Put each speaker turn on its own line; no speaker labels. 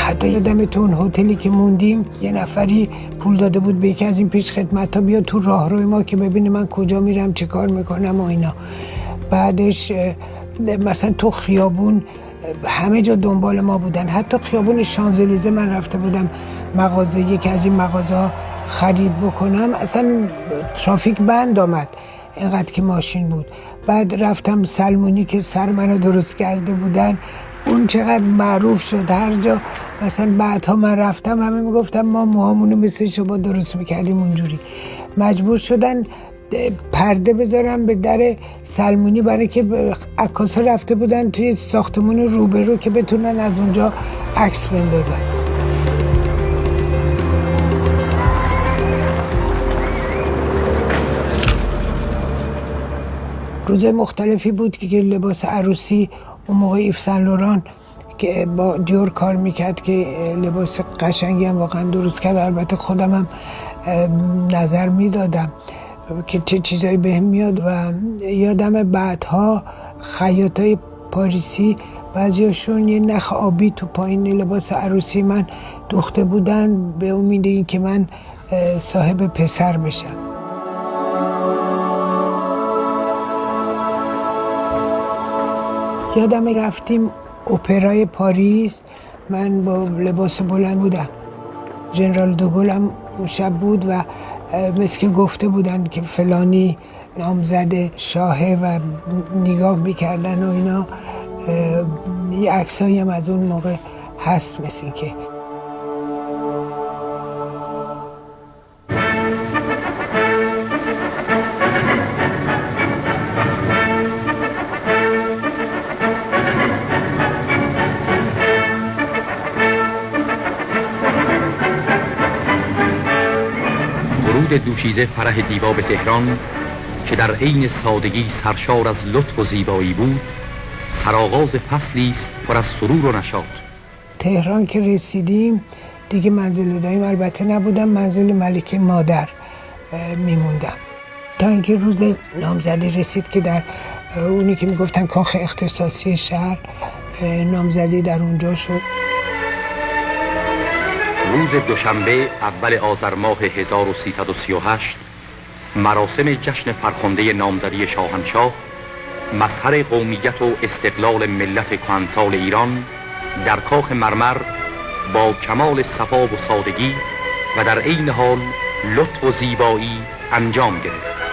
حتی یادم تو اون هتلی که موندیم یه نفری پول داده بود به یکی از این پیش خدمت‌ها بیا تو راهروی ما که ببینه من کجا میرم چه کار میکنم و اینا. بعدش مثلا تو خیابون همه جا دنبال ما بودن، حتی خیابون شانزلیزه من رفته بودم مغازه، یکی از این مغازه خرید بکنم، اصلا ترافیک بند آمد اینقدر که ماشین بود. بعد رفتم سلمونی که سر منو درست کرده بودن، اون چقدر معروف شد، هر جا مثلا بعدها من رفتم همه میگفتم ما موهامونو مثل شما درست میکردیم اونجوری. مجبور شدن پرده بذارم به در سلمونی برای که عکاسا رفته بودن توی ساختمون روبرو که بتونن از اونجا عکس بندازن. روزای مختلفی بود که لباس عروسی اون موقع ایف سن لوران که با دیور کار میکرد که لباس قشنگی هم واقعا درست کرد. البته خودم هم نظر میدادم که چه چیزایی بهم میاد و یادم بعدها خیاطای پاریسی بعضیاشون یه نخ آبی تو پایین لباس عروسی من دوخته بودن به امید این که من صاحب پسر بشم. یادم رفتیم اپرای پاریس، من با لباس بلند بودم، ژنرال دوگل هم شب بود و مثل که گفته بودن که فلانی نامزد شاهه و نگاه میکردن و اینا. یه عکسایی هم از اون موقع هست مثل که.
دوشیزه فرح دیبا به تهران که در عین سادگی سرشار از لطف و زیبایی بود، سرآغاز فصلی است پر از سرور و نشاط.
تهران که رسیدیم دیگه منزل دایم البته نبودم، منزل ملکه مادر میموندم تا اینکه روز نامزدی رسید که در اونی که میگفتن کاخ اختصاصی شهر نامزدی در اونجا شد.
روز دوشنبه اول آذر ماه 1338 مراسم جشن فرخنده نامزدی شاهنشاه، مظهر قومیت و استقلال ملت کهنسال ایران، در کاخ مرمر با کمال صفا و سادگی و در عین حال لطف و زیبایی انجام گرفت.